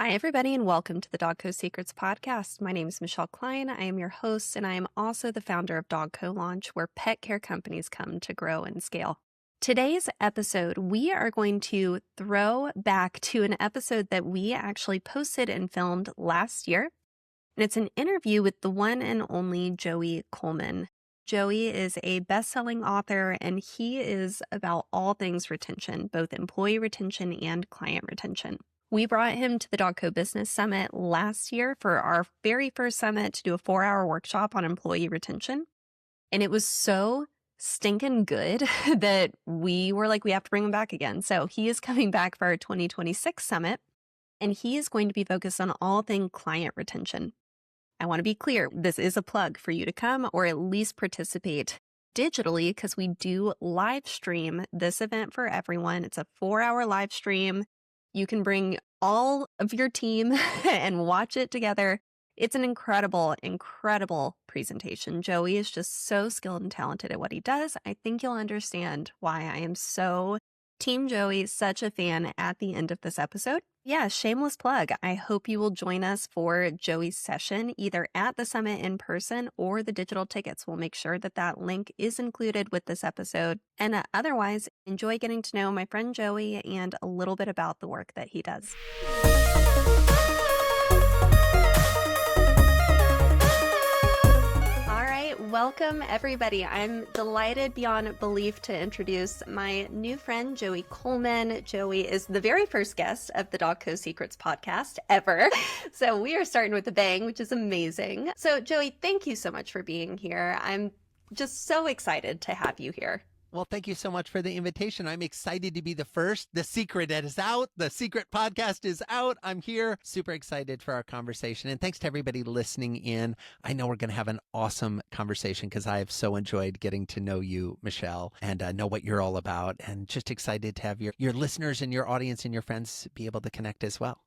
Hi, everybody, and welcome to the DogCo Secrets podcast. My name is Michelle Klein. I am your host, and I am also the founder of DogCo Launch, where pet care companies come to grow and scale. Today's episode, we are going to throw back to an episode that we actually posted and filmed last year. And it's an interview with the one and only Joey Coleman. Joey is a best-selling author, and he is about all things retention, both employee retention and client retention. We brought him to the DogCo Business Summit last year for our very first summit to do a 4-hour workshop on employee retention. And it was so stinking good that we were like, we have to bring him back again. So he is coming back for our 2026 summit, and he is going to be focused on all things client retention. I want to be clear, this is a plug for you to come or at least participate digitally because we do live stream this event for everyone. It's a 4-hour live stream. You can bring all of your team and watch it together. It's an incredible, incredible presentation. Joey is just so skilled and talented at what he does. I think you'll understand why I am so Team Joey, such a fan at the end of this episode. Yeah, shameless plug. I hope you will join us for Joey's session, either at the summit in person or the digital tickets. We'll make sure that that link is included with this episode. And otherwise, enjoy getting to know my friend Joey and a little bit about the work that he does. Welcome, everybody. I'm delighted beyond belief to introduce my new friend, Joey Coleman. Joey is the very first guest of the DogCo Secrets podcast ever. So we are starting with a bang, which is amazing. So Joey, thank you so much for being here. I'm just so excited to have you here. Well, thank you so much for the invitation. I'm excited to be the first. The secret is out. The secret podcast is out. I'm here. Super excited for our conversation. And thanks to everybody listening in. I know we're going to have an awesome conversation because I have so enjoyed getting to know you, Michelle, and know what you're all about. And just excited to have your listeners and your audience and your friends be able to connect as well.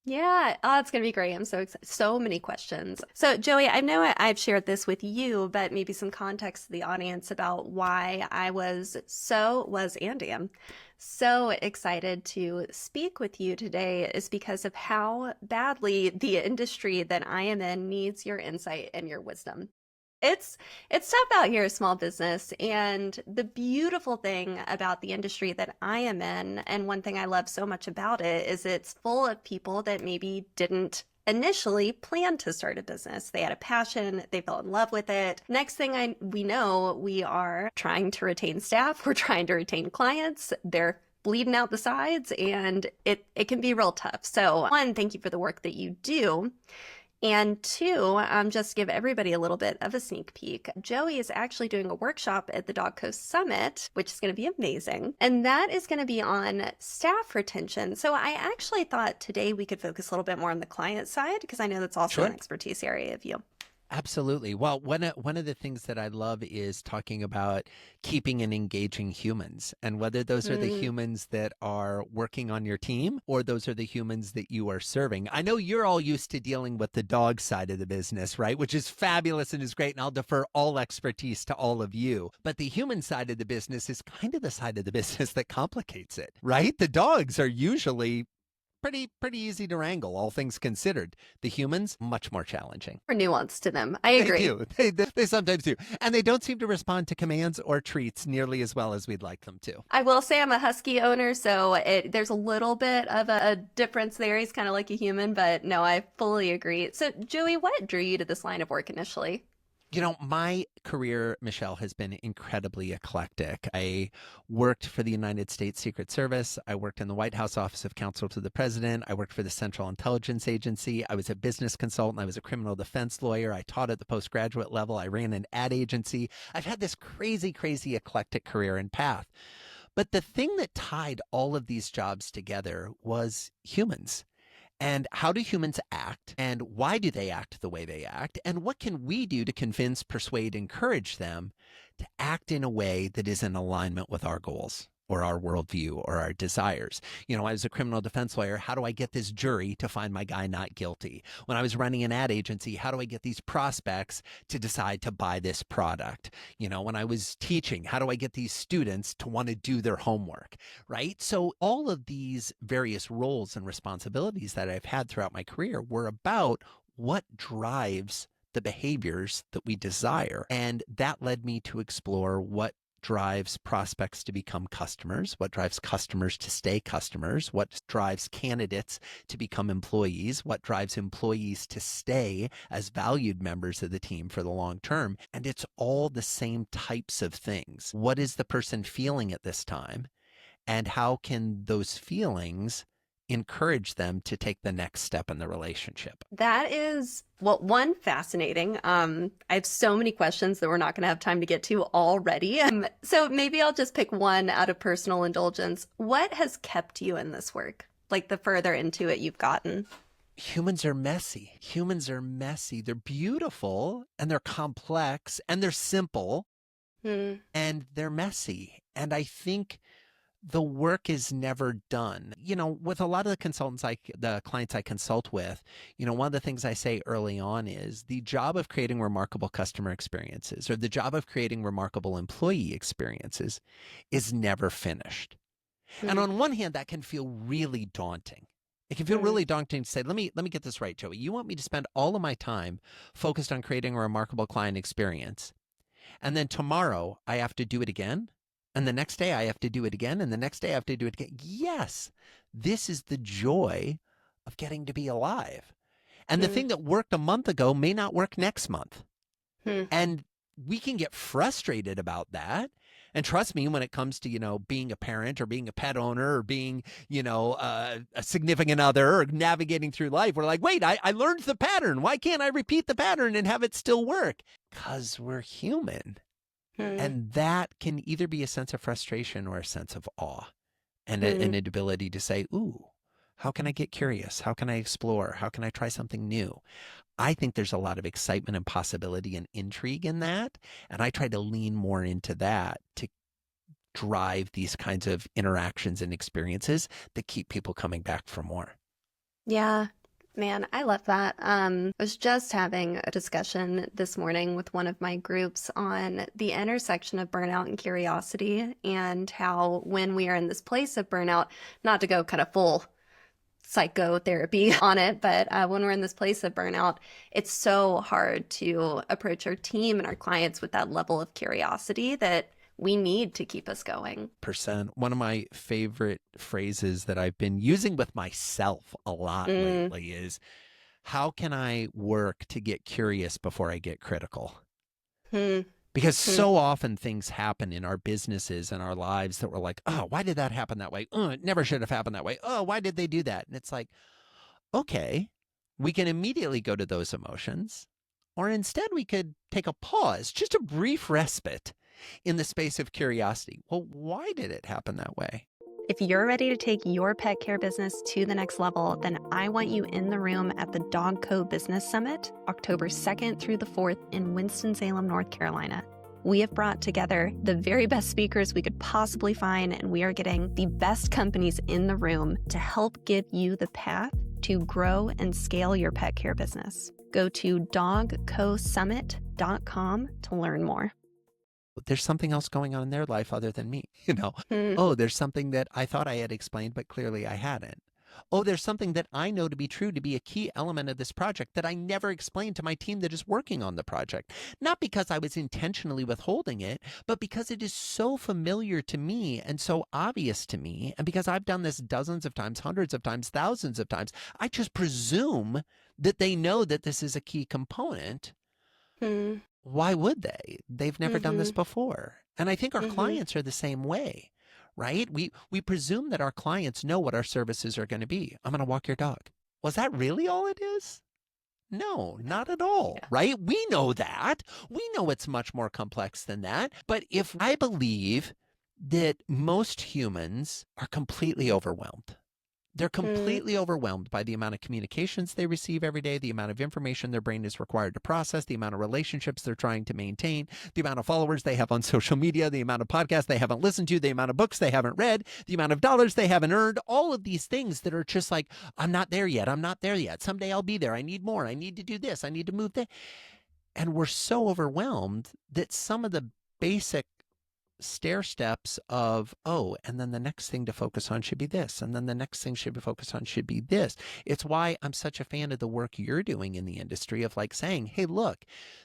Yeah, it's going to be great. I'm so excited. So many questions. So Joey, I know I've shared this with you, but maybe some context to the audience about why I was and am so excited to speak with you today is because of how badly the industry that I am in needs your insight and your wisdom. It's tough out here, small business. And the beautiful thing about the industry that I am in, and one thing I love so much about it, is it's full of people that maybe didn't initially plan to start a business. They had a passion, they fell in love with it. Next thing we know, we are trying to retain staff, we're trying to retain clients. They're bleeding out the sides, and it can be real tough. So one, thank you for the work that you do. And two, just to give everybody a little bit of a sneak peek, Joey is actually doing a workshop at the DogCo Summit, which is going to be amazing. And that is going to be on staff retention. So I actually thought today we could focus a little bit more on the client side, because I know that's also an expertise area of you. Absolutely. Well, one of the things that I love is talking about keeping and engaging humans, and whether those are the humans that are working on your team or those are the humans that you are serving. I know you're all used to dealing with the dog side of the business, right? Which is fabulous and is great. And I'll defer all expertise to all of you. But the human side of the business is kind of the side of the business that complicates it, right? The dogs are usually pretty easy to wrangle, all things considered. The humans, much more challenging. More nuance to them. I agree. They do. They sometimes do. And they don't seem to respond to commands or treats nearly as well as we'd like them to. I will say I'm a husky owner, so there's a little bit of a difference there. He's kind of like a human, but no, I fully agree. So Joey, what drew you to this line of work initially? You know, my career, Michelle, has been incredibly eclectic. I worked for the United States Secret Service. I worked in the White House Office of Counsel to the President. I worked for the Central Intelligence Agency. I was a business consultant. I was a criminal defense lawyer. I taught at the postgraduate level. I ran an ad agency. I've had this crazy eclectic career and path. But the thing that tied all of these jobs together was humans. And how do humans act, and why do they act the way they act, and what can we do to convince, persuade, encourage them to act in a way that is in alignment with our goals or our worldview or our desires. You know, I was a criminal defense lawyer. How do I get this jury to find my guy not guilty? When I was running an ad agency, how do I get these prospects to decide to buy this product? You know, when I was teaching, how do I get these students to want to do their homework, right? So all of these various roles and responsibilities that I've had throughout my career were about what drives the behaviors that we desire. And that led me to explore what drives prospects to become customers, what drives customers to stay customers, what drives candidates to become employees, what drives employees to stay as valued members of the team for the long term. And it's all the same types of things. What is the person feeling at this time? And how can those feelings encourage them to take the next step in the relationship? That is, well, one, fascinating. I have so many questions that we're not going to have time to get to already. So maybe I'll just pick one out of personal indulgence. What has kept you in this work? Like the further into it you've gotten? Humans are messy. Humans are messy. They're beautiful and they're complex and they're simple and they're messy. And I think the work is never done. You know, with a lot of the clients I consult with, you know, one of the things I say early on is the job of creating remarkable customer experiences or the job of creating remarkable employee experiences is never finished. And on one hand, that can feel really daunting. It can feel really daunting to say, let me get this right, Joey. You want me to spend all of my time focused on creating a remarkable client experience, and then tomorrow I have to do it again? And the next day I have to do it again. And the next day I have to do it again. Yes, this is the joy of getting to be alive. And the thing that worked a month ago may not work next month. And we can get frustrated about that. And trust me, when it comes to, you know, being a parent or being a pet owner or being, you know, a significant other or navigating through life, we're like, wait, I learned the pattern. Why can't I repeat the pattern and have it still work? Because we're human. And that can either be a sense of frustration or a sense of awe and an ability to say, ooh, how can I get curious? How can I explore? How can I try something new? I think there's a lot of excitement and possibility and intrigue in that. And I try to lean more into that to drive these kinds of interactions and experiences that keep people coming back for more. Yeah. Man, I love that. I was just having a discussion this morning with one of my groups on the intersection of burnout and curiosity and how when we are in this place of burnout, not to go kind of full psychotherapy on it, but when we're in this place of burnout, it's so hard to approach our team and our clients with that level of curiosity that we need to keep us going. One of my favorite phrases that I've been using with myself a lot lately is, how can I work to get curious before I get critical? Because so often things happen in our businesses and our lives that we're like, oh, why did that happen that way? Oh, it never should have happened that way. Oh, why did they do that? And it's like, okay, we can immediately go to those emotions, or instead we could take a pause, just a brief respite in the space of curiosity. Well, why did it happen that way? If you're ready to take your pet care business to the next level, then I want you in the room at the DogCo Business Summit, October 2nd through the 4th in Winston-Salem, North Carolina. We have brought together the very best speakers we could possibly find, and we are getting the best companies in the room to help give you the path to grow and scale your pet care business. Go to dogcosummit.com to learn more. There's something else going on in their life other than me, you know. Oh, there's something that I thought I had explained, but clearly I hadn't. Oh, there's something that I know to be true, to be a key element of this project that I never explained to my team that is working on the project. Not because I was intentionally withholding it, but because it is so familiar to me and so obvious to me. And because I've done this dozens of times, hundreds of times, thousands of times, I just presume that they know that this is a key component. Why would they? They've never done this before. And I think our clients are the same way, right? We presume that our clients know what our services are going to be. I'm going to walk your dog. Was that really all it is? No, not at all, right? We know that. We know it's much more complex than that. But if I believe that most humans are completely overwhelmed, They're Mm, completely overwhelmed by the amount of communications they receive every day, the amount of information their brain is required to process, the amount of relationships they're trying to maintain, the amount of followers they have on social media, the amount of podcasts they haven't listened to, the amount of books they haven't read, the amount of dollars they haven't earned, all of these things that are just like, I'm not there yet. I'm not there yet. Someday I'll be there. I need more. I need to do this. I need to move there. And we're so overwhelmed that some of the basic stair steps of, oh, and then the next thing to focus on should be this, and then the next thing should be focused on should be this. It's why I'm such a fan of the work you're doing in the industry of like saying, hey, look,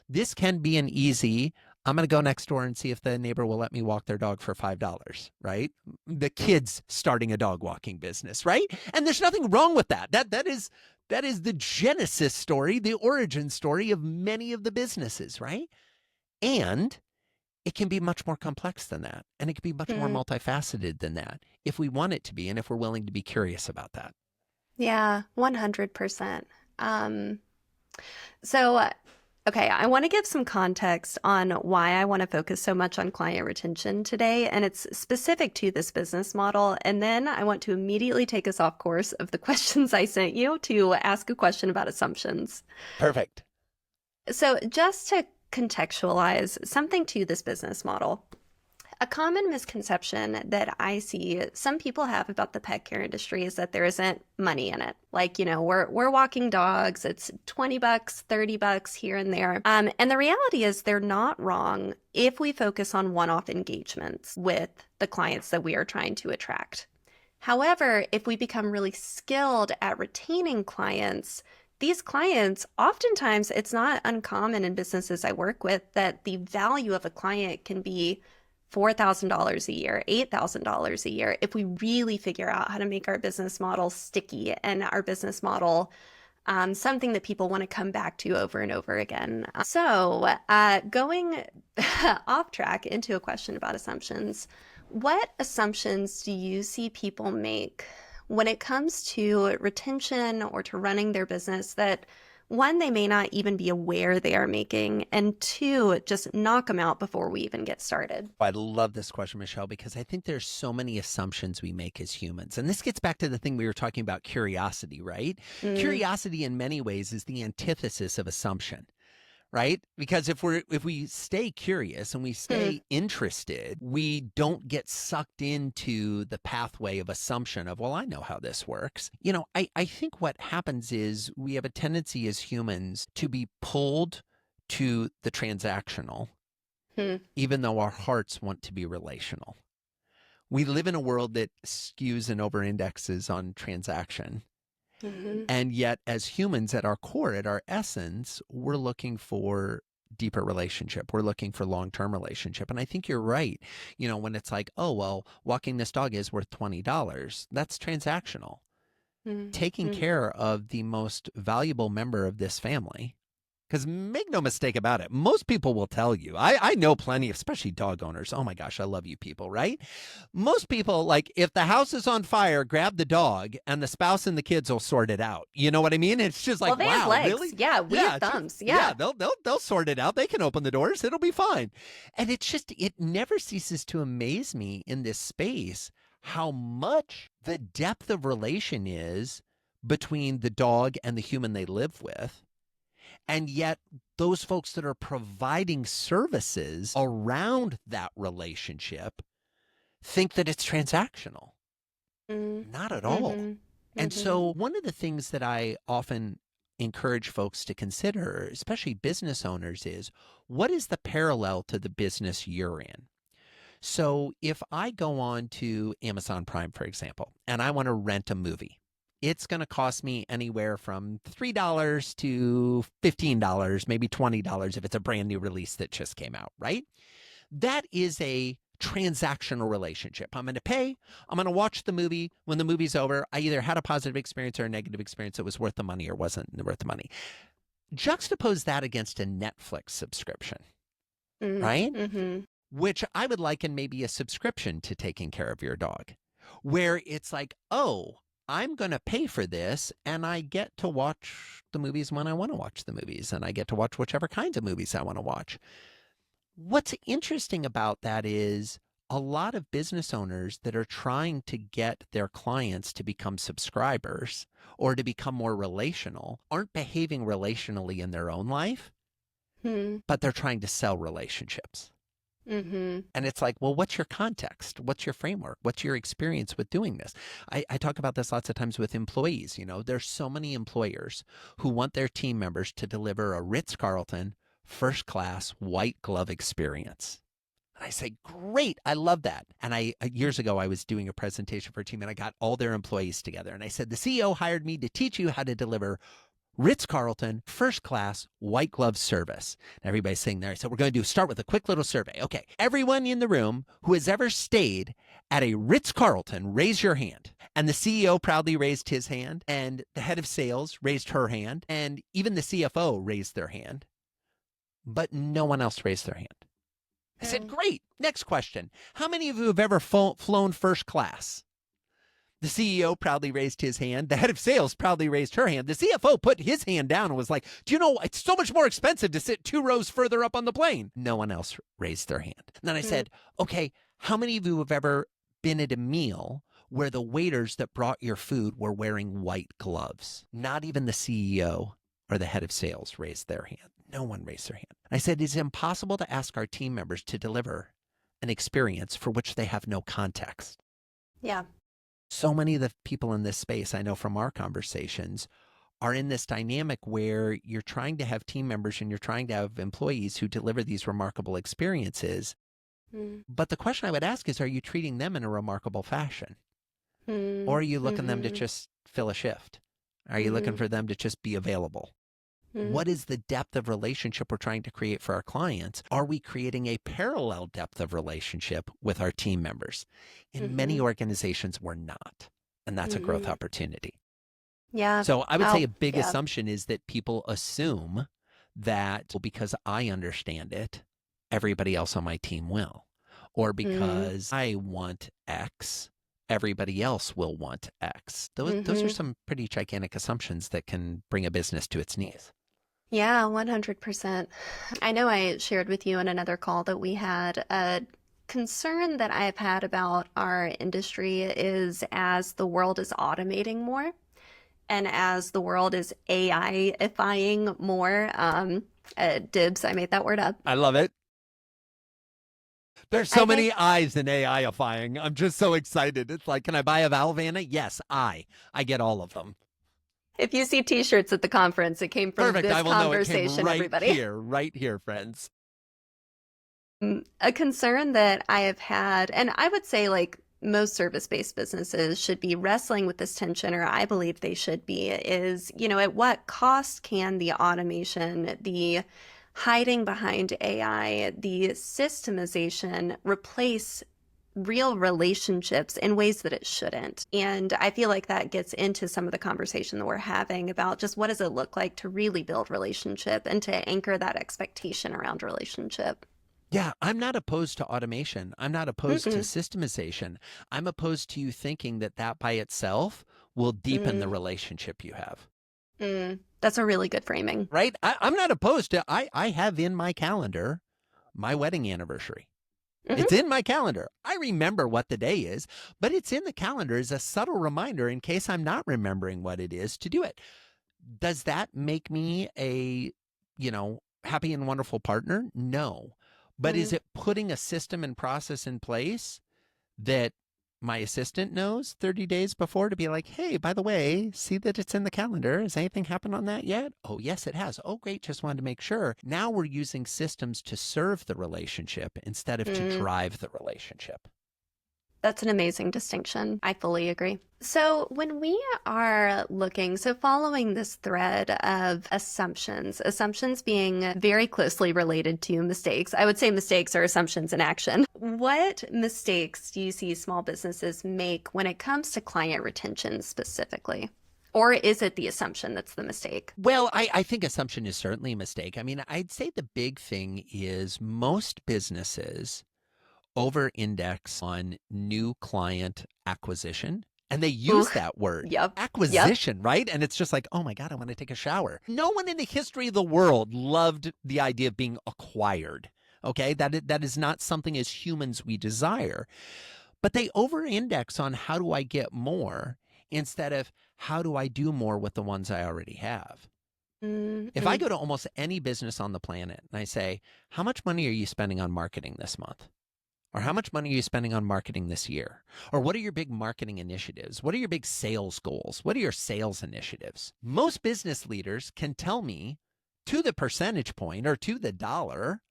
this can be an easy, I'm going to go next door and see if the neighbor will let me walk their dog for $5, right? The kids starting a dog walking business, right? And there's nothing wrong with that. That is the genesis story, the origin story of many of the businesses, right? And it can be much more complex than that. And it can be much more mm. multifaceted than that if we want it to be and if we're willing to be curious about that. Yeah, 100%. Um, so, okay, I want to give some context on why I want to focus so much on client retention today, and it's specific to this business model. And then I want to immediately take us off course of the questions I sent you to ask a question about assumptions. Perfect. So, just to contextualize something to this business model, a common misconception that I see some people have about the pet care industry is that there isn't money in it. Like, we're walking dogs, it's $20, $30 here and there. And the reality is they're not wrong if we focus on one-off engagements with the clients that we are trying to attract. However, if we become really skilled at retaining clients, these clients, oftentimes it's not uncommon in businesses I work with that the value of a client can be $4,000 a year, $8,000 a year, if we really figure out how to make our business model sticky and our business model something that people want to come back to over and over again. So, going off track into a question about assumptions, what assumptions do you see people make when it comes to retention or to running their business that one, they may not even be aware they are making, and two, just knock them out before we even get started? I love this question, Michelle, because I think there's so many assumptions we make as humans. And this gets back to the thing we were talking about, curiosity, right? Mm, Curiosity in many ways is the antithesis of assumption. Right? Because if we stay curious and we hmm, stay interested, we don't get sucked into the pathway of assumption of, well, I know how this works. I think what happens is we have a tendency as humans to be pulled to the transactional, hmm, even though our hearts want to be relational. We live in a world that skews and over indexes on transaction. hmm. And yet, as humans at our core, at our essence, we're looking for deeper relationship. We're looking for long-term relationship. And I think you're right. When it's like, oh, well, walking this dog is worth $20, that's transactional. Mm, Taking mm. care of the most valuable member of this family, because make no mistake about it, most people will tell you. I know plenty, especially dog owners. Oh my gosh, I love you people, right? Most people, like, if the house is on fire, grab the dog and the spouse and the kids will sort it out. You know what I mean? It's just Well, like, they have wow, legs. really? Yeah, we have Yeah, it's just, thumbs. yeah, Yeah. they'll sort it out. They can open the doors. It'll be fine. And it never ceases to amaze me in this space how much the depth of relation is between the dog and the human they live with. And yet, those folks that are providing services around that relationship think that it's transactional. Mm, Not at all. mm-hmm, And mm-hmm, so, one of the things that I often encourage folks to consider, especially business owners, is what is the parallel to the business you're in? So if I go on to Amazon Prime, for example, and I want to rent a movie, it's going to cost me anywhere from $3 to $15, maybe $20 if it's a brand new release that just came out, right? That is a transactional relationship. I'm going to pay, I'm going to watch the movie. When the movie's over, I either had a positive experience or a negative experience that was worth the money or wasn't worth the money. Juxtapose that against a Netflix subscription, mm, right? mm-hmm. Which I would liken maybe a subscription to taking care of your dog, where it's like, oh, I'm going to pay for this and I get to watch the movies when I want to watch the movies and I get to watch whichever kinds of movies I want to watch. What's interesting about that is a lot of business owners that are trying to get their clients to become subscribers or to become more relational aren't behaving relationally in their own life, Hmm. but they're trying to sell relationships. Mm-hmm. And it's like, well, what's your context? What's your framework? What's your experience with doing this? I talk about this lots of times with employees. There's so many employers who want their team members to deliver a Ritz-Carlton first class white glove experience. And I say, great, I love that. And years ago, I was doing a presentation for a team and I got all their employees together. And I said, the CEO hired me to teach you how to deliver Ritz-Carlton first class white glove service. And everybody's sitting there. I said, we're going to start with a quick little survey. Okay, everyone in the room who has ever stayed at a Ritz-Carlton, raise your hand. And the CEO proudly raised his hand, and the head of sales raised her hand, and even the CFO raised their hand, but no one else raised their hand. I said, great. Next question. How many of you have ever flown first class? The CEO proudly raised his hand. The head of sales proudly raised her hand. The CFO put his hand down and was like, do you know it's so much more expensive to sit 2 rows further up on the plane? No one else raised their hand. And then I said, okay, how many of you have ever been at a meal where the waiters that brought your food were wearing white gloves? Not even the CEO or the head of sales raised their hand. No one raised their hand. I said, it's impossible to ask our team members to deliver an experience for which they have no context. Yeah. So many of the people in this space, I know from our conversations, are in this dynamic where you're trying to have team members and you're trying to have employees who deliver these remarkable experiences. But the question I would ask is, are you treating them in a remarkable fashion? Or are you looking them to just fill a shift? Are you looking for them to just be available? What is the depth of relationship we're trying to create for our clients? Are we creating a parallel depth of relationship with our team members? In many organizations, we're not. And that's a growth opportunity. Yeah. So I would say a big assumption is that people assume that, well, because I understand it, everybody else on my team will. Or because I want X, everybody else will want X. Those are some pretty gigantic assumptions that can bring a business to its knees. Yeah, 100%. I know I shared with you in another call that we had a concern that I've had about our industry is as the world is automating more and as the world is AI-ifying more, dibs, I made that word up. I love it. There's so many I's in AI-ifying. I'm just so excited. It's like, can I buy a Valvana? Yes, I get all of them. If you see t-shirts at the conference, it came from Perfect. this I will conversation, know it came right everybody. right here, friends. A concern that I have had, and I would say like most service-based businesses should be wrestling with this tension, or I believe they should be, is, at what cost can the automation, the hiding behind AI, the systemization replace real relationships in ways that it shouldn't? And I feel like that gets into some of the conversation that we're having about just what does it look like to really build relationship and to anchor that expectation around relationship. Yeah, I'm not opposed to automation. I'm not opposed to systemization. I'm opposed to you thinking that by itself will deepen the relationship you have. That's a really good framing. Right? I'm not opposed to, I have in my calendar my wedding anniversary. It's in my calendar. I remember what the day is, but it's in the calendar as a subtle reminder in case I'm not remembering what it is to do it. Does that make me a, happy and wonderful partner? No. But is it putting a system and process in place that my assistant knows 30 days before to be like, hey, by the way, see that it's in the calendar. Has anything happened on that yet? Oh, yes, it has. Oh, great. Just wanted to make sure. Now we're using systems to serve the relationship instead of to drive the relationship. That's an amazing distinction. I fully agree. So when we are looking, following this thread of assumptions being very closely related to mistakes, I would say mistakes are assumptions in action. What mistakes do you see small businesses make when it comes to client retention specifically? Or is it the assumption that's the mistake? Well, I think assumption is certainly a mistake. I mean, I'd say the big thing is most businesses over-index on new client acquisition. And they use that word, acquisition, right? And it's just like, oh my God, I want to take a shower. No one in the history of the world loved the idea of being acquired. Okay, that is not something as humans we desire. But they over-index on how do I get more instead of how do I do more with the ones I already have. If I Mm-hmm. go to almost any business on the planet and I say, how much money are you spending on marketing this month? Or how much money are you spending on marketing this year? Or what are your big marketing initiatives? What are your big sales goals? What are your sales initiatives? Most business leaders can tell me to the percentage point or to the dollar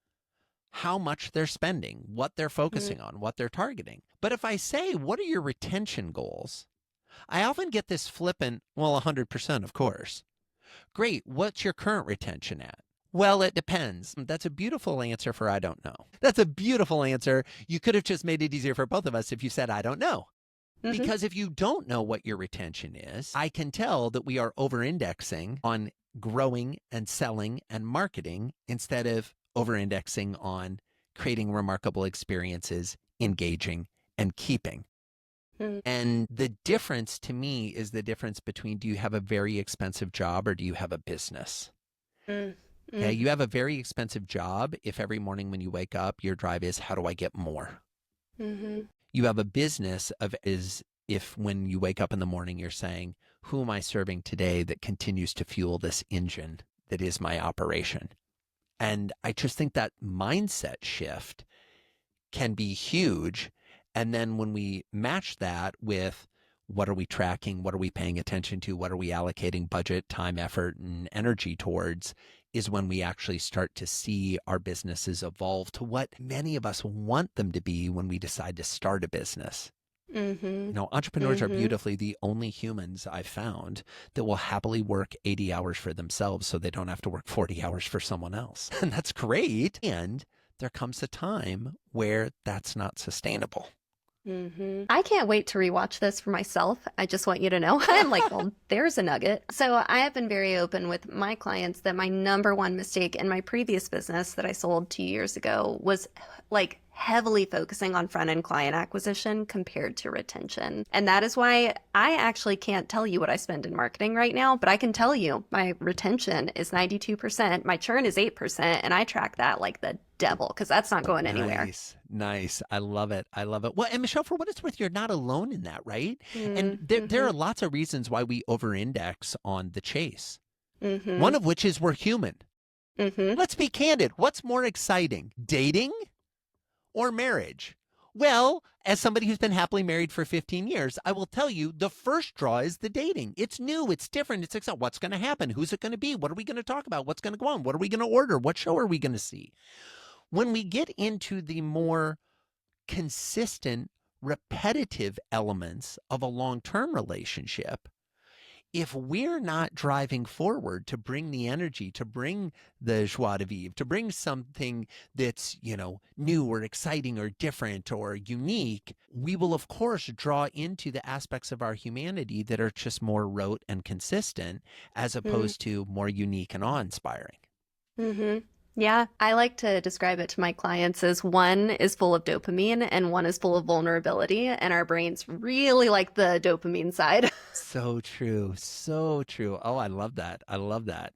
how much they're spending, what they're focusing on, what they're targeting. But if I say, what are your retention goals? I often get this flippant, well, 100%, of course. Great. What's your current retention at? Well, it depends. That's a beautiful answer for I don't know. That's a beautiful answer. You could have just made it easier for both of us if you said, I don't know. Mm-hmm. Because if you don't know what your retention is, I can tell that we are over indexing on growing and selling and marketing instead of over indexing on creating remarkable experiences, engaging, and keeping. And the difference to me is the difference between do you have a very expensive job or do you have a business? Mm-hmm. Okay, you have a very expensive job if every morning when you wake up, your drive is how do I get more? Mm-hmm. You have a business of is if when you wake up in the morning, you're saying, who am I serving today that continues to fuel this engine that is my operation? And I just think that mindset shift can be huge. And then when we match that with what are we tracking? What are we paying attention to? What are we allocating budget, time, effort, and energy towards? Is when we actually start to see our businesses evolve to what many of us want them to be when we decide to start a business. Mm-hmm. You know, entrepreneurs are Mm-hmm. beautifully the only humans I've found that will happily work 80 hours for themselves so they don't have to work 40 hours for someone else. And that's great. And there comes a time where that's not sustainable. I can't wait to rewatch this for myself. I just want you to know. I'm like, well, there's a nugget. So I have been very open with my clients that my number one mistake in my previous business that I sold 2 years ago was like heavily focusing on front end client acquisition compared to retention. And that is why I actually can't tell you what I spend in marketing right now, but I can tell you my retention is 92%, my churn is 8%, and I track that like the devil because that's not going anywhere. Nice. I love it. I love it. Well, and Michelle, for what it's worth, you're not alone in that, right? And there Mm-hmm. are lots of reasons why we over index on the chase. Mm-hmm. One of which is we're human. Mm-hmm. Let's be candid. What's more exciting, dating or marriage? Well, as somebody who's been happily married for 15 years, I will tell you the first draw is the dating. It's new, it's different, it's exciting. What's going to happen? Who's it going to be? What are we going to talk about? What's going to go on? What are we going to order? What show are we going to see? When we get into the more consistent, repetitive elements of a long term relationship, if we're not driving forward to bring the energy, to bring the joie de vivre, to bring something that's, new or exciting or different or unique, we will, of course, draw into the aspects of our humanity that are just more rote and consistent as opposed to more unique and awe-inspiring. Mm-hmm. Yeah, I like to describe it to my clients as one is full of dopamine and one is full of vulnerability, and our brains really like the dopamine side. So true. So true. Oh, I love that. I love that.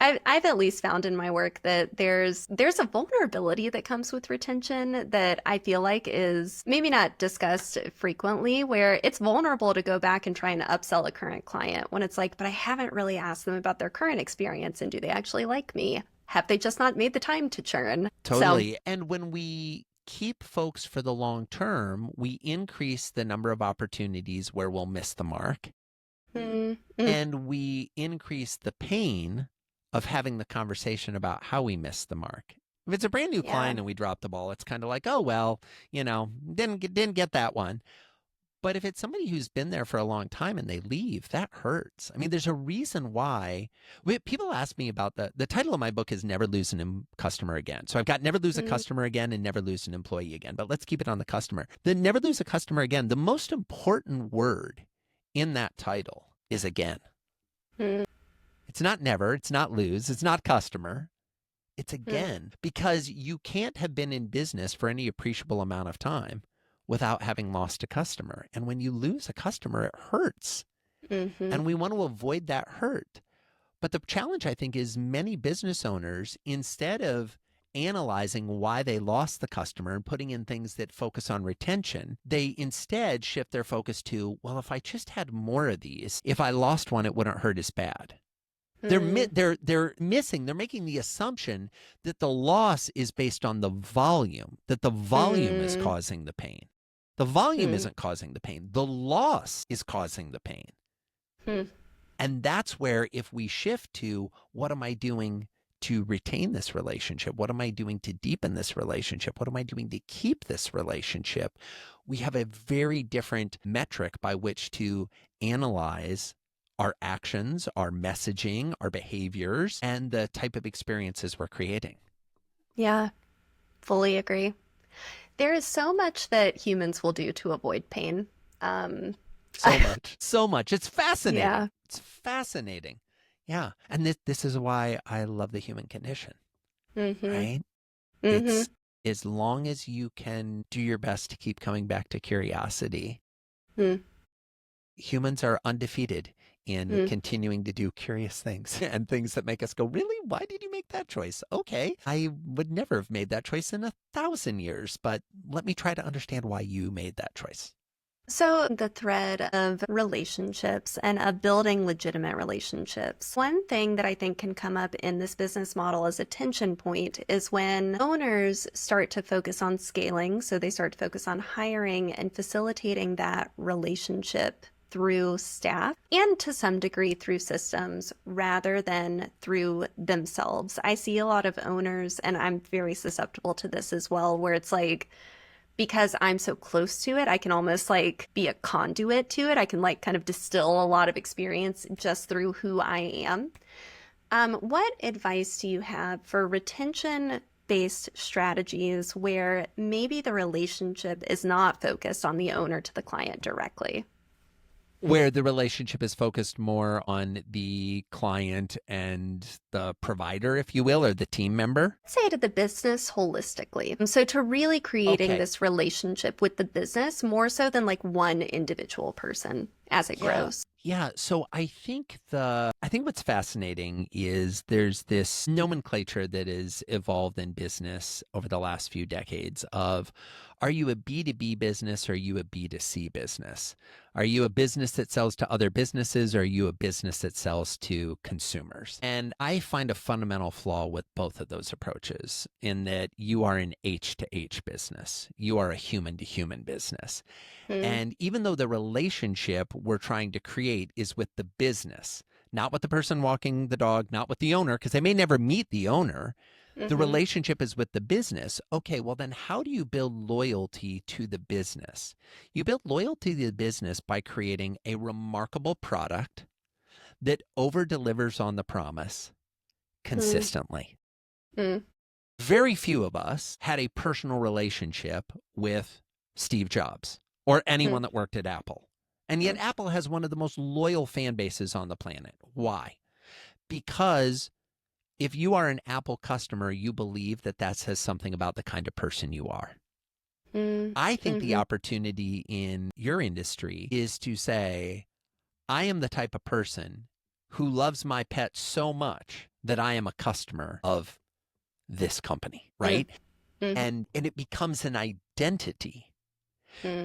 I've at least found in my work that there's a vulnerability that comes with retention that I feel like is maybe not discussed frequently, where it's vulnerable to go back and try and upsell a current client when it's like, but I haven't really asked them about their current experience and do they actually like me? Have they just not made the time to churn? So, Totally. And when we keep folks for the long term, we increase the number of opportunities where we'll miss the mark. mm, mm, And we increase the pain of having the conversation about how we missed the mark. If it's a brand new yeah. client and we drop the ball, it's kind of like, oh well, didn't get that one. But if it's somebody who's been there for a long time and they leave, that hurts. I mean, there's a reason why. People ask me about the title of my book is Never Lose a Customer Again. So I've got Never Lose a Mm, Customer Again and Never Lose an Employee Again. But let's keep it on the customer. The Never Lose a Customer Again, the most important word in that title is again. mm, It's not never, it's not lose, it's not customer. It's mm, again, because you can't have been in business for any appreciable amount of time without having lost a customer. And when you lose a customer, it hurts. mm-hmm. And we want to avoid that hurt. But the challenge, I think, is many business owners, instead of analyzing why they lost the customer and putting in things that focus on retention, they instead shift their focus to, well, if I just had more of these, if I lost one, it wouldn't hurt as bad. They're making the assumption that the loss is based on the volume, that the volume is causing the pain. The volume isn't causing the pain. The loss is causing the pain. And that's where, if we shift to, what am I doing to retain this relationship? What am I doing to deepen this relationship? What am I doing to keep this relationship? We have a very different metric by which to analyze our actions, our messaging, our behaviors, and the type of experiences we're creating. Yeah, fully agree. There is so much that humans will do to avoid pain. So much. It's fascinating. Yeah. It's fascinating. Yeah. And this is why I love the human condition, right? It's, as long as you can do your best to keep coming back to curiosity, humans are undefeated in continuing to do curious things and things that make us go, really? Why did you make that choice? Okay, I would never have made that choice in 1,000 years, but let me try to understand why you made that choice. So the thread of relationships and of building legitimate relationships. One thing that I think can come up in this business model as a tension point is when owners start to focus on scaling. So they start to focus on hiring and facilitating that relationship through staff and to some degree through systems rather than through themselves. I see a lot of owners, and I'm very susceptible to this as well, where it's like, because I'm so close to it, I can almost like be a conduit to it. I can like kind of distill a lot of experience just through who I am. What advice do you have for retention-based strategies where maybe the relationship is not focused on the owner to the client directly? Where the relationship is focused more on the client and the provider, if you will, or the team member? Say to the business holistically. So to really creating this relationship with the business more so than like one individual person as it grows. Yeah. So I think what's fascinating is there's this nomenclature that has evolved in business over the last few decades of, are you a B2B business or are you a B2C business? Are you a business that sells to other businesses or are you a business that sells to consumers? And I find a fundamental flaw with both of those approaches in that you are an H to H business. You are a human to human business. And even though the relationship we're trying to create is with the business, not with the person walking the dog, not with the owner, because they may never meet the owner, the relationship is with the business. Okay, well then how do you build loyalty to the business? You build loyalty to the business by creating a remarkable product that over-delivers on the promise consistently. Very few of us had a personal relationship with Steve Jobs or anyone that worked at Apple. And yet Apple has one of the most loyal fan bases on the planet. Why? Because if you are an Apple customer, you believe that that says something about the kind of person you are. I think the opportunity in your industry is to say, I am the type of person who loves my pet so much that I am a customer of this company, right? And it becomes an identity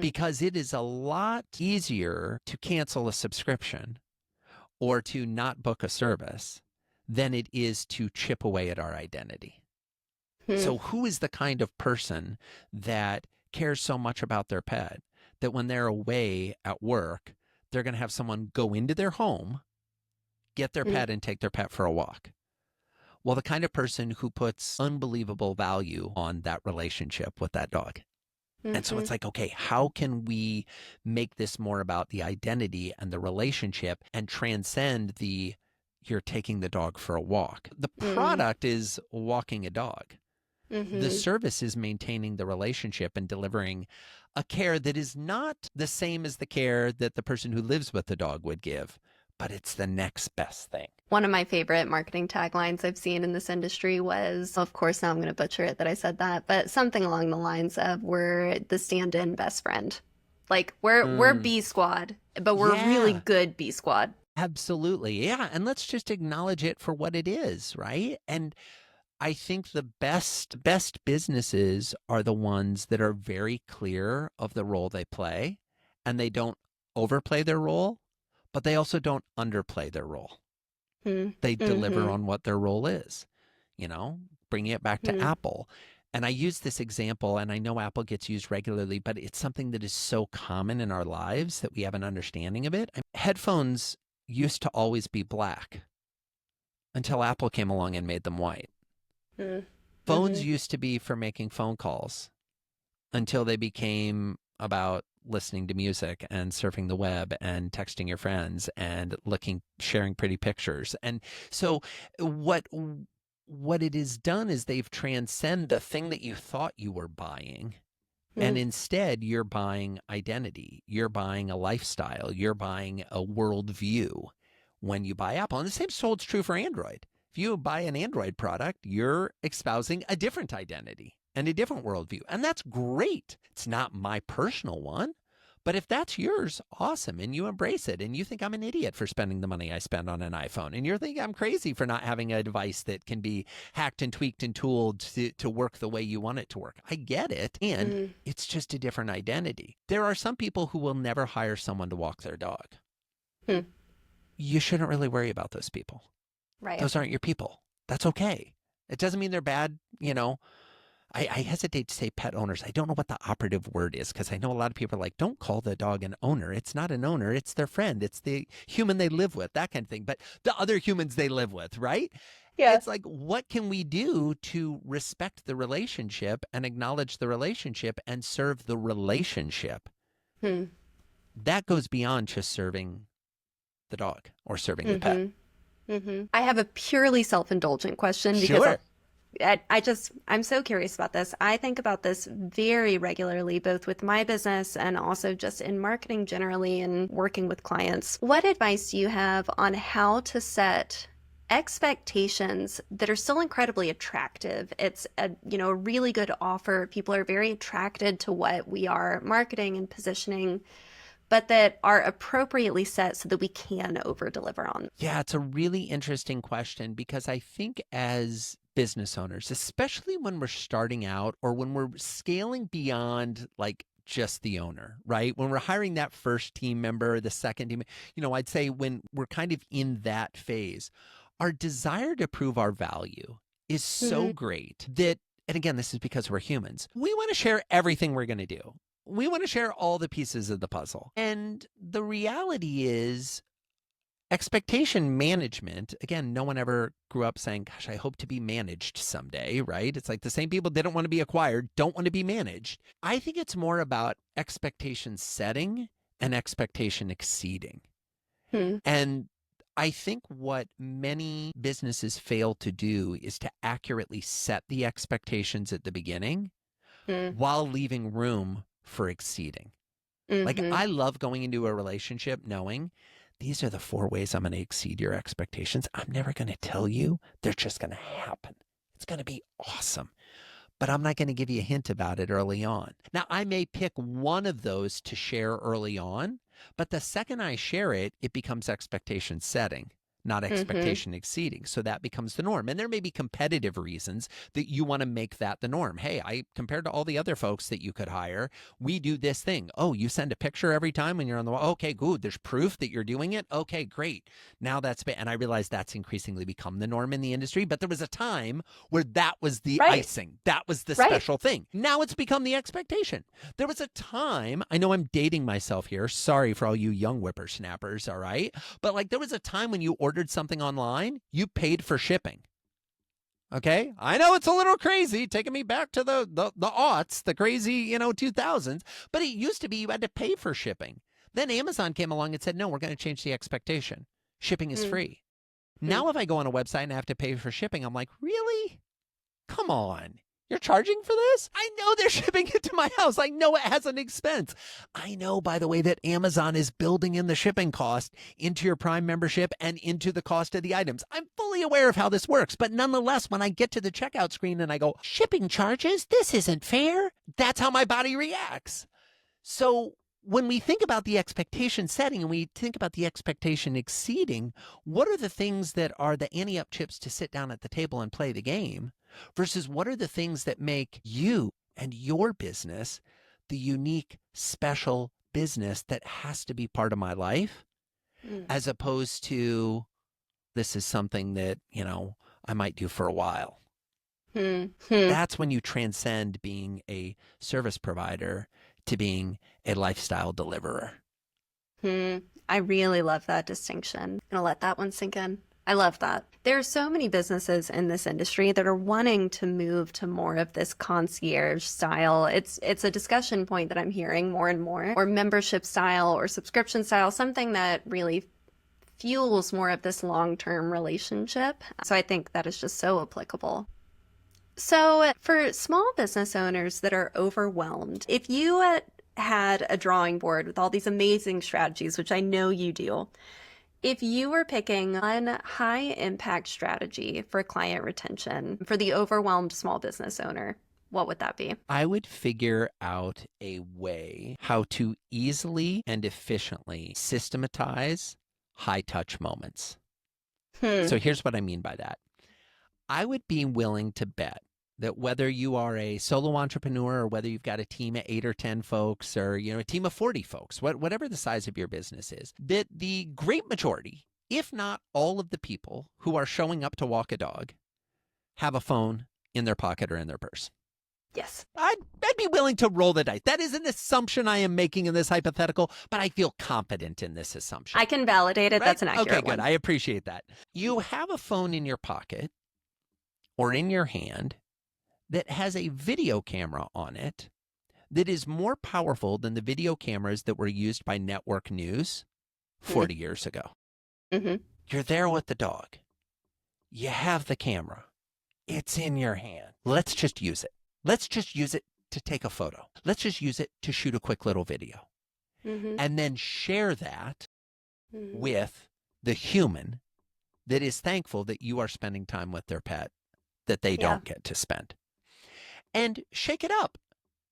because it is a lot easier to cancel a subscription or to not book a service than it is to chip away at our identity. So who is the kind of person that cares so much about their pet that when they're away at work, they're going to have someone go into their home, get their pet and take their pet for a walk? Well, the kind of person who puts unbelievable value on that relationship with that dog. And so it's like, okay, how can we make this more about the identity and the relationship and transcend the you're taking the dog for a walk? The product is walking a dog. The service is maintaining the relationship and delivering a care that is not the same as the care that the person who lives with the dog would give, but it's the next best thing. One of my favorite marketing taglines I've seen in this industry was, of course, now I'm going to butcher it that I said that, but something along the lines of, we're the stand-in best friend. Like we're B Squad, but we're a really good B Squad. Absolutely. Yeah. And let's just acknowledge it for what it is, right? And I think the best businesses are the ones that are very clear of the role they play, and they don't overplay their role, but they also don't underplay their role. They deliver Mm-hmm. on what their role is, bringing it back to Apple. And I use this example, and I know Apple gets used regularly, but it's something that is so common in our lives that we have an understanding of it. Headphones used to always be black until Apple came along and made them white. Phones used to be for making phone calls until they became about listening to music and surfing the web and texting your friends and sharing pretty pictures. And so what it has done is they've transcended the thing that you thought you were buying. And instead, you're buying identity. You're buying a lifestyle. You're buying a worldview when you buy Apple. And the same holds true for Android. If you buy an Android product, you're espousing a different identity and a different worldview. And that's great. It's not my personal one. But if that's yours, awesome. And you embrace it. And you think I'm an idiot for spending the money I spend on an iPhone. And you're thinking I'm crazy for not having a device that can be hacked and tweaked and tooled to work the way you want it to work. I get it. And it's just a different identity. There are some people who will never hire someone to walk their dog. You shouldn't really worry about those people. Right. Those aren't your people. That's okay. It doesn't mean they're bad, I hesitate to say pet owners. I don't know what the operative word is, because I know a lot of people are like, don't call the dog an owner. It's not an owner. It's their friend. It's the human they live with, that kind of thing. But the other humans they live with, right? Yeah. It's like, what can we do to respect the relationship and acknowledge the relationship and serve the relationship? That goes beyond just serving the dog or serving the pet. I have a purely self-indulgent question because I'm so curious about this. I think about this very regularly, both with my business and also just in marketing generally and working with clients. What advice do you have on how to set expectations that are still incredibly attractive? It's a really good offer. People are very attracted to what we are marketing and positioning, but that are appropriately set so that we can over deliver on. Yeah, it's a really interesting question, because I think as business owners, especially when we're starting out or when we're scaling beyond like just the owner, right? When we're hiring that first team member, the second team, I'd say when we're kind of in that phase, our desire to prove our value is so great that, and again, this is because we're humans, we want to share everything we're going to do. We want to share all the pieces of the puzzle. And the reality is, expectation management, again, no one ever grew up saying, gosh, I hope to be managed someday, right? It's like the same people didn't want to be acquired, don't want to be managed. I think it's more about expectation setting and expectation exceeding. And I think what many businesses fail to do is to accurately set the expectations at the beginning while leaving room for exceeding. Like, I love going into a relationship knowing these are the 4 ways I'm going to exceed your expectations. I'm never going to tell you. They're just going to happen. It's going to be awesome. But I'm not going to give you a hint about it early on. Now, I may pick one of those to share early on, but the second I share it, it becomes expectation setting, not expectation exceeding. So that becomes the norm. And there may be competitive reasons that you want to make that the norm. Hey, compared to all the other folks that you could hire, we do this thing. Oh, you send a picture every time when you're on the wall. Okay, good. There's proof that you're doing it. Okay, great. Now and I realize that's increasingly become the norm in the industry, but there was a time where that was the icing. That was the special thing. Now it's become the expectation. There was a time, I know I'm dating myself here. Sorry for all you young whippersnappers, all right? But like, there was a time when you ordered something online, you paid for shipping. Okay, I know it's a little crazy, taking me back to the aughts, the crazy 2000s. But it used to be you had to pay for shipping. Then Amazon came along and said, no, we're going to change the expectation. Shipping is free. Now, if I go on a website and I have to pay for shipping, I'm like, really? Come on. You're charging for this? I know they're shipping it to my house. I know it has an expense. I know, by the way, that Amazon is building in the shipping cost into your Prime membership and into the cost of the items. I'm fully aware of how this works. But nonetheless, when I get to the checkout screen and I go, shipping charges? This isn't fair. That's how my body reacts. So when we think about the expectation setting and we think about the expectation exceeding, what are the things that are the ante-up chips to sit down at the table and play the game versus what are the things that make you and your business the unique, special business that has to be part of my life, as opposed to this is something that, I might do for a while. That's when you transcend being a service provider to being a lifestyle deliverer. I really love that distinction. I'm gonna let that one sink in. I love that. There are so many businesses in this industry that are wanting to move to more of this concierge style. It's a discussion point that I'm hearing more and more, or membership style or subscription style, something that really fuels more of this long-term relationship. So I think that is just so applicable. So for small business owners that are overwhelmed, if you had a drawing board with all these amazing strategies, which I know you do, if you were picking one high impact strategy for client retention for the overwhelmed small business owner, what would that be? I would figure out a way how to easily and efficiently systematize high touch moments. So here's what I mean by that. I would be willing to bet that whether you are a solo entrepreneur or whether you've got a team of 8 or 10 folks or, a team of 40 folks, whatever the size of your business is, that the great majority, if not all of the people who are showing up to walk a dog, have a phone in their pocket or in their purse. Yes. I'd be willing to roll the dice. That is an assumption I am making in this hypothetical, but I feel confident in this assumption. I can validate it. Right? That's an accurate Okay, good. one. I appreciate that. You have a phone in your pocket or in your hand that has a video camera on it that is more powerful than the video cameras that were used by network news 40 years ago. You're there with the dog. You have the camera. It's in your hand. Let's just use it. Let's just use it to take a photo. Let's just use it to shoot a quick little video. And then share that with the human that is thankful that you are spending time with their pet that they don't get to spend. And shake it up.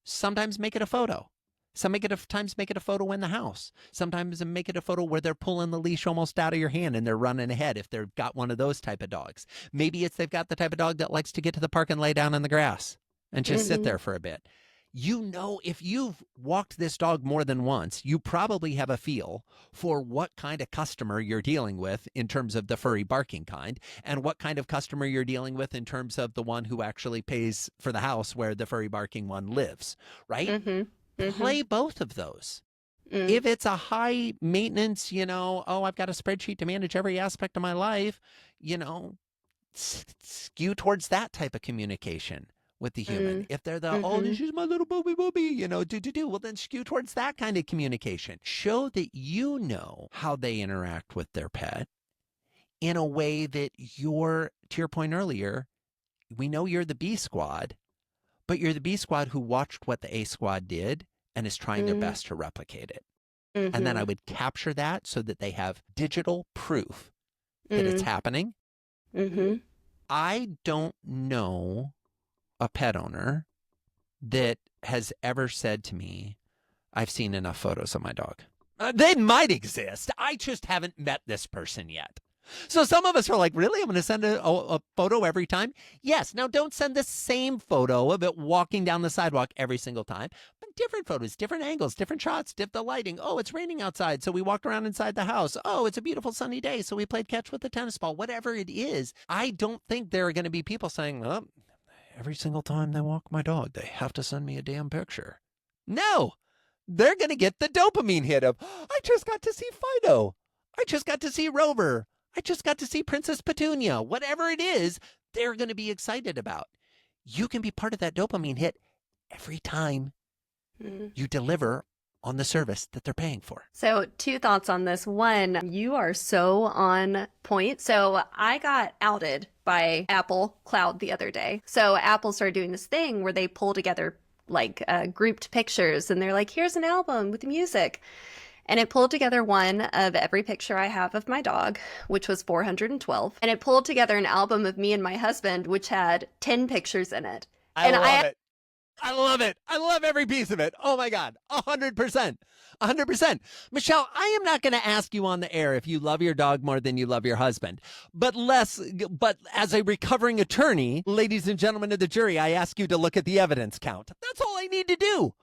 Sometimes make it a photo. Sometimes make it a photo in the house. Sometimes make it a photo where they're pulling the leash almost out of your hand and they're running ahead if they've got one of those type of dogs. Maybe it's they've got the type of dog that likes to get to the park and lay down in the grass and just sit there for a bit. If you've walked this dog more than once, you probably have a feel for what kind of customer you're dealing with in terms of the furry barking kind, and what kind of customer you're dealing with in terms of the one who actually pays for the house where the furry barking one lives, right? Play both of those. If it's a high maintenance, I've got a spreadsheet to manage every aspect of my life, skew towards that type of communication with the human. If they're this is my little booby, well then skew towards that kind of communication. Show that you know how they interact with their pet in a way that to your point earlier, we know you're the B squad, but you're the B squad who watched what the A squad did and is trying their best to replicate it. And then I would capture that so that they have digital proof that it's happening. I don't know a pet owner that has ever said to me, I've seen enough photos of my dog. They might exist. I just haven't met this person yet. So some of us are like, really? I'm going to send a photo every time? Yes. Now, don't send the same photo of it walking down the sidewalk every single time, but different photos, different angles, different shots, the lighting. Oh, it's raining outside, so we walked around inside the house. Oh, it's a beautiful sunny day, so we played catch with the tennis ball. Whatever it is, I don't think there are going to be people saying, every single time they walk my dog, they have to send me a damn picture. No, they're going to get the dopamine hit of, I just got to see Fido. I just got to see Rover. I just got to see Princess Petunia. Whatever it is, they're going to be excited about. You can be part of that dopamine hit every time you deliver on the service that they're paying for. So 2 thoughts on this. One, you are so on point. So I got outed by Apple Cloud the other day. So Apple started doing this thing where they pull together like grouped pictures and they're like, here's an album with music. And it pulled together one of every picture I have of my dog, which was 412. And it pulled together an album of me and my husband, which had 10 pictures in it. I love it. I love it. I love every piece of it. Oh my God. 100%. 100%. Michelle, I am not going to ask you on the air if you love your dog more than you love your husband. But as a recovering attorney, ladies and gentlemen of the jury, I ask you to look at the evidence count. That's all I need to do.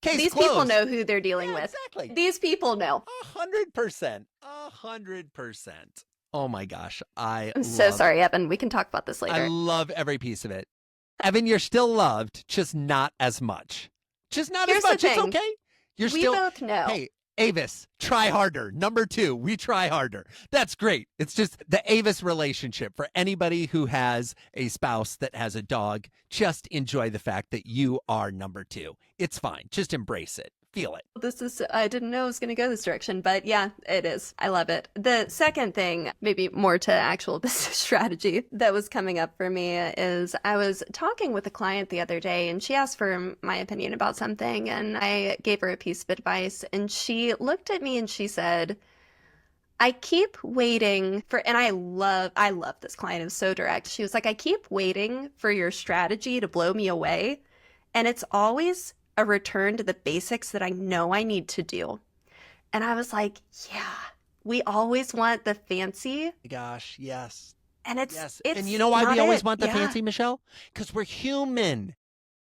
Case These closed. people know who they're dealing with. Exactly. These people know. 100%. 100%. Oh my gosh. I'm so sorry, Evan. We can talk about this later. I love every piece of it. Evan, you're still loved, just not as much. Just not Here's as much. the It's thing. okay. You're We still. both know. Hey, Avis, try harder. Number 2, we try harder. That's great. It's just the Avis relationship. For anybody who has a spouse that has a dog, just enjoy the fact that you are number 2. It's fine. Just embrace it. Feel it. I didn't know it was going to go this direction, but yeah, it is. I love it. The second thing, maybe more to actual business strategy that was coming up for me is I was talking with a client the other day and she asked for my opinion about something and I gave her a piece of advice and she looked at me and she said, I keep waiting for, and I love this client. It was so direct. She was like, I keep waiting for your strategy to blow me away. And it's always a return to the basics that I know I need to do. And I was like, yeah, we always want the fancy. Gosh, yes. And it's And you know why we always want the yeah. fancy, Michelle? Because we're human.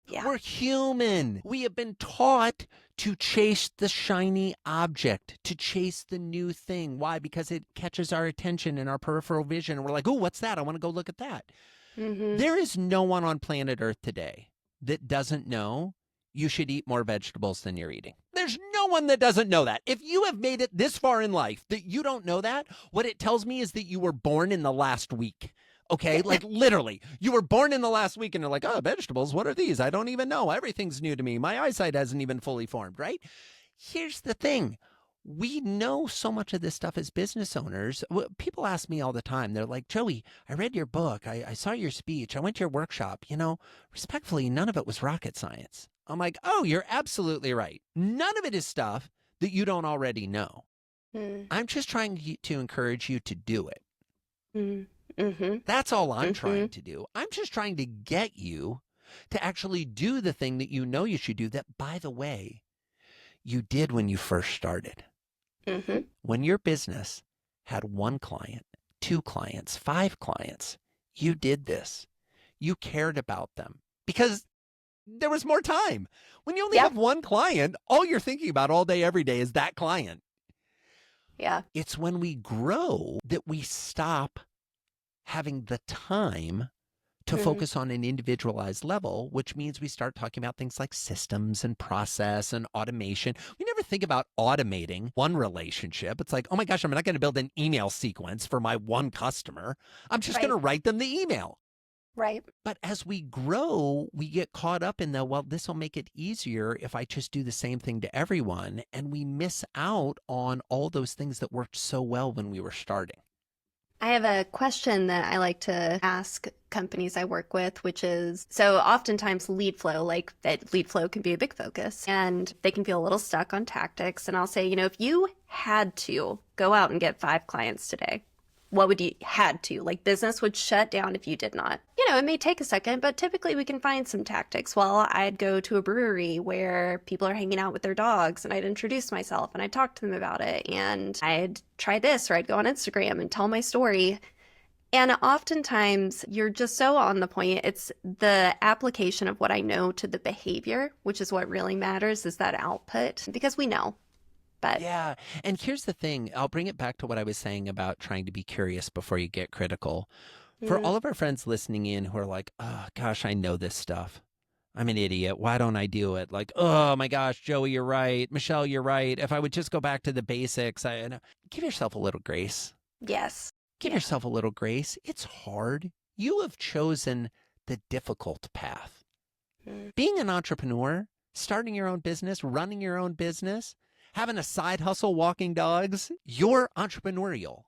Yeah. We're human. We have been taught to chase the shiny object, to chase the new thing. Why? Because it catches our attention and our peripheral vision. And we're like, oh, what's that? I want to go look at that. Mm-hmm. There is no one on planet Earth today that doesn't know you should eat more vegetables than you're eating. There's no one that doesn't know that. If you have made it this far in life that you don't know that, what it tells me is that you were born in the last week. Okay, like literally, you were born in the last week and you're like, oh, vegetables, what are these? I don't even know. Everything's new to me. My eyesight hasn't even fully formed, right? Here's the thing. We know so much of this stuff as business owners. People ask me all the time. They're like, Joey, I read your book. I saw your speech. I went to your workshop. You know, respectfully, none of it was rocket science. I'm like, oh, you're absolutely right. None of it is stuff that you don't already know. I'm just trying to encourage you to do it. Mm-hmm. That's all I'm trying to do. I'm just trying to get you to actually do the thing that you know you should do that, by the way, you did when you first started. When your business had 1 client, 2 clients, 5 clients, you did this. You cared about them because there was more time. When you only have 1 client, all you're thinking about all day, every day is that client. Yeah. It's when we grow that we stop having the time to focus on an individualized level, which means we start talking about things like systems and process and automation. We never think about automating one relationship. It's like, oh my gosh, I'm not going to build an email sequence for my 1 customer. I'm just going to write them the email. Right. But as we grow, we get caught up in the, well, this will make it easier if I just do the same thing to everyone. And we miss out on all those things that worked so well when we were starting. I have a question that I like to ask companies I work with, which is, so oftentimes lead flow, like that lead flow can be a big focus and they can feel a little stuck on tactics. And I'll say, you know, if you had to go out and get 5 clients today, what would you had to? Like business would shut down if you did not. You know, it may take a second, but typically we can find some tactics. Well, I'd go to a brewery where people are hanging out with their dogs and I'd introduce myself and I'd talk to them about it and I'd try this, or I'd go on Instagram and tell my story. And oftentimes you're just so on the point. It's the application of what I know to the behavior, which is what really matters, is that output, because we know. But yeah. And here's the thing. I'll bring it back to what I was saying about trying to be curious before you get critical. For all of our friends listening in who are like, oh, gosh, I know this stuff. I'm an idiot. Why don't I do it? Like, oh, my gosh, Joey, you're right. Michelle, you're right. If I would just go back to the basics, give yourself a little grace. yes. Give yourself a little grace. It's hard. You have chosen the difficult path. Being an entrepreneur, starting your own business, running your own business, having a side hustle, walking dogs, you're entrepreneurial.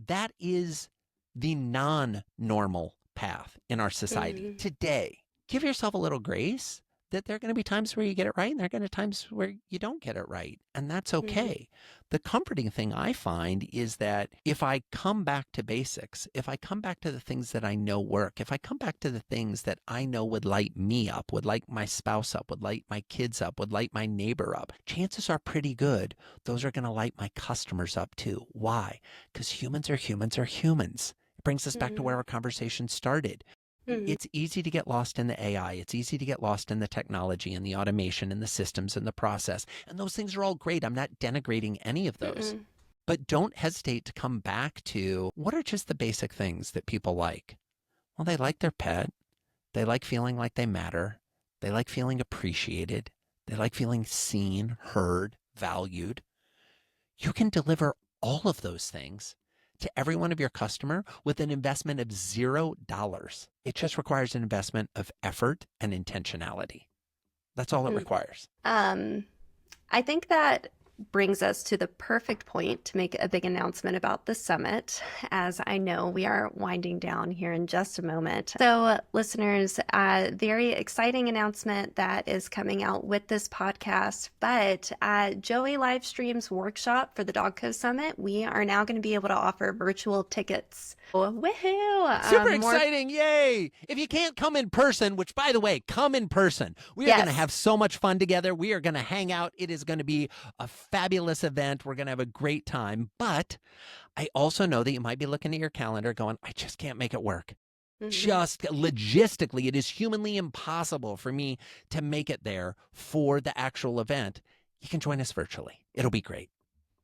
That is the non-normal path in our society today. Give yourself a little grace. that there are going to be times where you get it right and there are going to be times where you don't get it right. And that's Mm-hmm. okay. The comforting thing I find is that if I come back to basics, if I come back to the things that I know work, if I come back to the things that I know would light me up, would light my spouse up, would light my kids up, would light my neighbor up, chances are pretty good those are going to light my customers up too. Why? Because humans are humans are humans. It brings us back to where our conversation started. Mm-hmm. It's easy to get lost in the AI. It's easy to get lost in the technology and the automation and the systems and the process. And those things are all great. I'm not denigrating any of those. Mm-mm. But don't hesitate to come back to what are just the basic things that people like? Well, they like their pet. They like feeling like they matter. They like feeling appreciated. They like feeling seen, heard, valued. You can deliver all of those things to every one of your customer with an investment of $0. It just requires an investment of effort and intentionality. That's all it requires. I think that brings us to the perfect point to make a big announcement about the summit, as I know we are winding down here in just a moment. So, listeners, very exciting announcement that is coming out with this podcast. But Joey Livestream's workshop for the DogCo Summit, we are now going to be able to offer virtual tickets. Woohoo! Super exciting. Yay. If you can't come in person, which by the way, come in person. We are going to have so much fun together. We are going to hang out. It is going to be a fabulous event. We're going to have a great time. But I also know that you might be looking at your calendar going, I just can't make it work. Just logistically, it is humanly impossible for me to make it there for the actual event. You can join us virtually. It'll be great.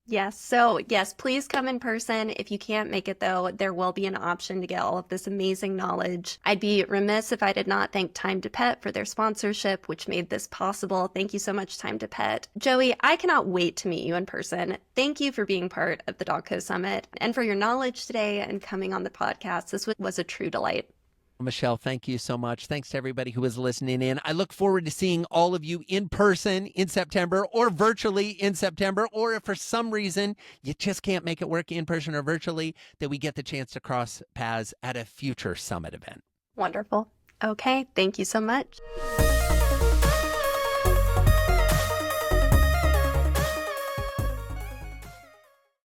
Yes. So, yes, please come in person. If you can't make it, though, there will be an option to get all of this amazing knowledge. I'd be remiss if I did not thank Time to Pet for their sponsorship, which made this possible. Thank you so much, Time to Pet. Joey, I cannot wait to meet you in person. Thank you for being part of the DogCo Summit and for your knowledge today and coming on the podcast. This was a true delight. Michelle, thank you so much. Thanks to everybody who is listening in. I look forward to seeing all of you in person in September or virtually in September, or if for some reason you just can't make it work in person or virtually, that we get the chance to cross paths at a future summit event. Wonderful. Okay. Thank you so much.